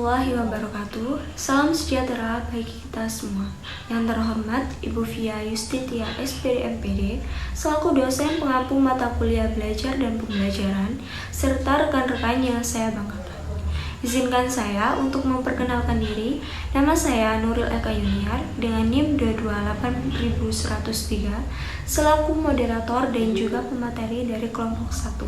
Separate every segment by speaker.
Speaker 1: warahmatullahi wabarakatuh. Salam sejahtera bagi kita semua. Yang terhormat Ibu Via Yustitia SPD MPD, selaku dosen pengampu mata kuliah belajar dan pembelajaran, serta rekan-rekan yang saya banggakan. Izinkan saya untuk memperkenalkan diri. Nama saya Nuril Eka Yuniar dengan NIM 228.103 selaku moderator dan juga pemateri dari kelompok 1.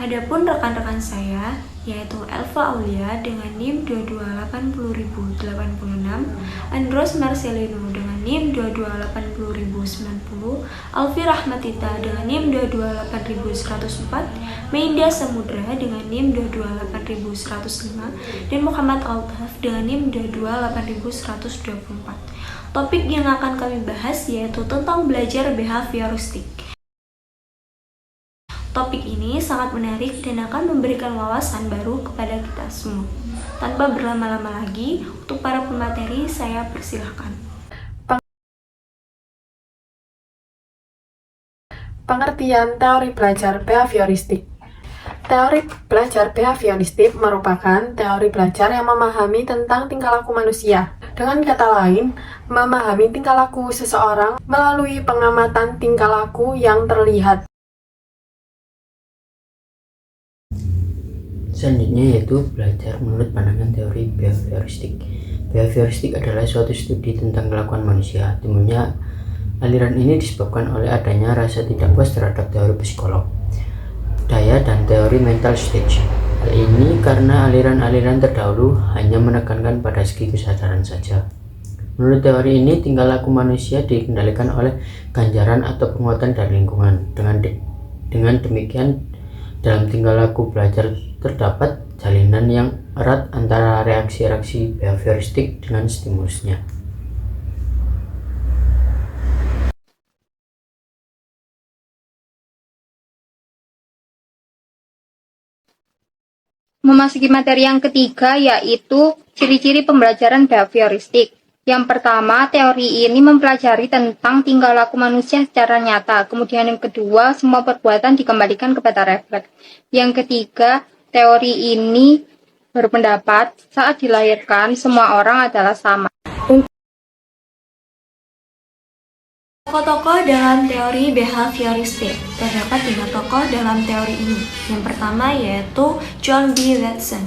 Speaker 1: Adapun rekan-rekan saya yaitu Elva Aulia dengan NIM 2280086, Andros Marcelino dengan NIM 2280090, Alfi Rahmatita dengan NIM 228.104, Meinda Samudra dengan NIM 228.105, dan Muhammad Altaf dengan NIM 228.124. Topik yang akan kami bahas yaitu tentang belajar behavioristik. Topik ini sangat menarik dan akan memberikan wawasan baru kepada kita semua. Tanpa berlama-lama lagi, untuk para pemateri saya persilahkan.
Speaker 2: Pengertian teori belajar behavioristik. Teori belajar behavioristik merupakan teori belajar yang memahami tentang tingkah laku manusia. Dengan kata lain, memahami tingkah laku seseorang melalui pengamatan tingkah laku yang terlihat.
Speaker 3: Selanjutnya yaitu belajar menurut pandangan teori behavioristik. Behavioristik adalah suatu studi tentang kelakuan manusia. Timbulnya aliran ini disebabkan oleh adanya rasa tidak puas terhadap teori psikolog, daya, dan teori mental stage. Hal ini karena aliran-aliran terdahulu hanya menekankan pada segi kesadaran saja. Menurut teori ini, tingkah laku manusia dikendalikan oleh ganjaran atau penguatan dari lingkungan. Dengan demikian, dalam tingkah laku belajar terdapat jalinan yang erat antara reaksi-reaksi behavioristik dengan stimulusnya.
Speaker 4: Memasuki materi yang ketiga, yaitu ciri-ciri pembelajaran behavioristik. Yang pertama, teori ini mempelajari tentang tingkah laku manusia secara nyata. Kemudian yang kedua, semua perbuatan dikembalikan kepada refleks. Yang ketiga, teori ini berpendapat saat dilahirkan semua orang adalah sama.
Speaker 1: Tokoh-tokoh dalam teori behavioristik. Terdapat 5 tokoh dalam teori ini. Yang pertama yaitu John B. Watson.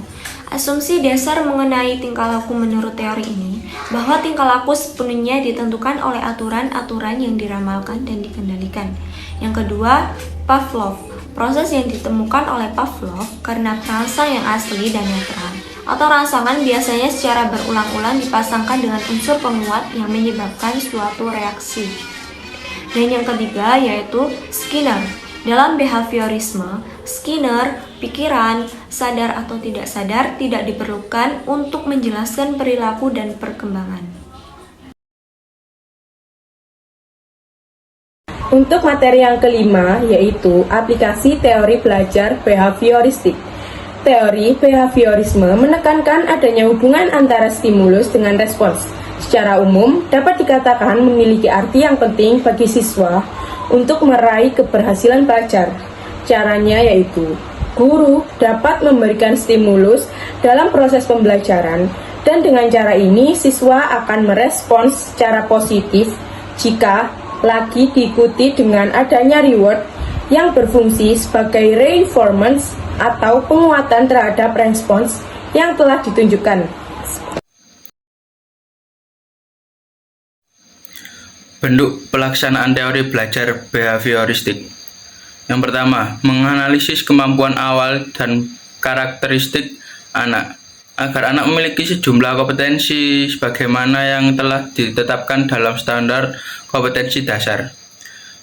Speaker 1: Asumsi dasar mengenai tingkah laku menurut teori ini, bahwa tingkah laku sepenuhnya ditentukan oleh aturan-aturan yang diramalkan dan dikendalikan. Yang kedua, Pavlov. Proses yang ditemukan oleh Pavlov karena perangsang yang asli dan netral, atau rangsangan biasanya secara berulang-ulang dipasangkan dengan unsur penguat yang menyebabkan suatu reaksi. Dan yang ketiga yaitu Skinner. Dalam behaviorisme, Skinner, pikiran, sadar atau tidak sadar, tidak diperlukan untuk menjelaskan perilaku dan perkembangan.
Speaker 2: Untuk materi yang kelima, yaitu aplikasi teori belajar behavioristik. Teori behaviorisme menekankan adanya hubungan antara stimulus dengan respons. Secara umum, dapat dikatakan memiliki arti yang penting bagi siswa untuk meraih keberhasilan belajar. Caranya yaitu, guru dapat memberikan stimulus dalam proses pembelajaran, dan dengan cara ini siswa akan merespons secara positif jika lagi diikuti dengan adanya reward yang berfungsi sebagai reinforcement atau penguatan terhadap respons yang telah ditunjukkan.
Speaker 5: Bentuk pelaksanaan teori belajar behavioristik. Yang pertama, menganalisis kemampuan awal dan karakteristik anak, agar anak memiliki sejumlah kompetensi sebagaimana yang telah ditetapkan dalam standar kompetensi dasar.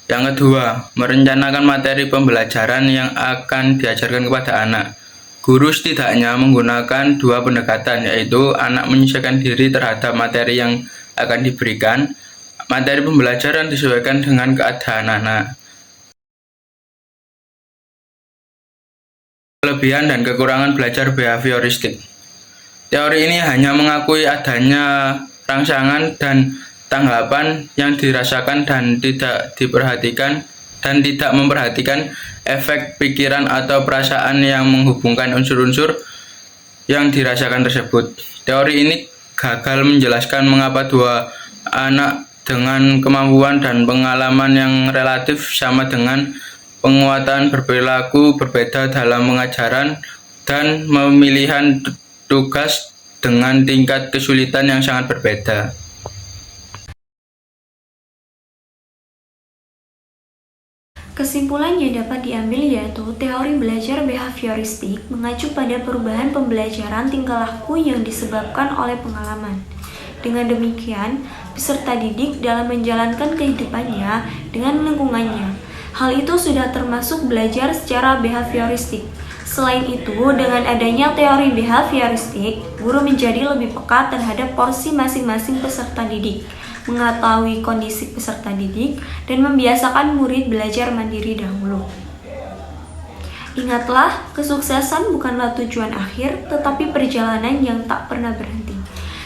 Speaker 5: Yang kedua, merencanakan materi pembelajaran yang akan diajarkan kepada anak. Guru setidaknya menggunakan 2 pendekatan, yaitu anak menyesuaikan diri terhadap materi yang akan diberikan. Materi pembelajaran disesuaikan dengan keadaan anak. Kelebihan dan kekurangan belajar behavioristik. Teori ini hanya mengakui adanya rangsangan dan tanggapan yang dirasakan dan tidak memperhatikan efek pikiran atau perasaan yang menghubungkan unsur-unsur yang dirasakan tersebut. Teori ini gagal menjelaskan mengapa dua anak dengan kemampuan dan pengalaman yang relatif sama dengan penguatan berperilaku berbeda dalam pengajaran dan pemilihan tugas dengan tingkat kesulitan yang sangat berbeda.
Speaker 1: Kesimpulan yang dapat diambil yaitu teori belajar behavioristik mengacu pada perubahan pembelajaran tingkah laku yang disebabkan oleh pengalaman. Dengan demikian, peserta didik dalam menjalankan kehidupannya dengan lingkungannya. Hal itu sudah termasuk belajar secara behavioristik. Selain itu, dengan adanya teori behavioristik, guru menjadi lebih peka terhadap porsi masing-masing peserta didik, mengetahui kondisi peserta didik, dan membiasakan murid belajar mandiri dahulu. Ingatlah, kesuksesan bukanlah tujuan akhir, tetapi perjalanan yang tak pernah berhenti.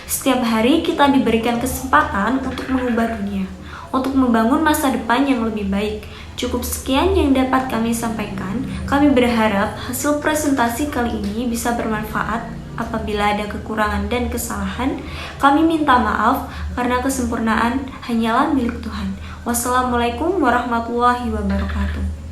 Speaker 1: Setiap hari kita diberikan kesempatan untuk mengubah dunia, untuk membangun masa depan yang lebih baik. Cukup sekian yang dapat kami sampaikan. Kami berharap hasil presentasi kali ini bisa bermanfaat. Apabila ada kekurangan dan kesalahan, kami minta maaf karena kesempurnaan hanyalah milik Tuhan. Wassalamualaikum warahmatullahi wabarakatuh.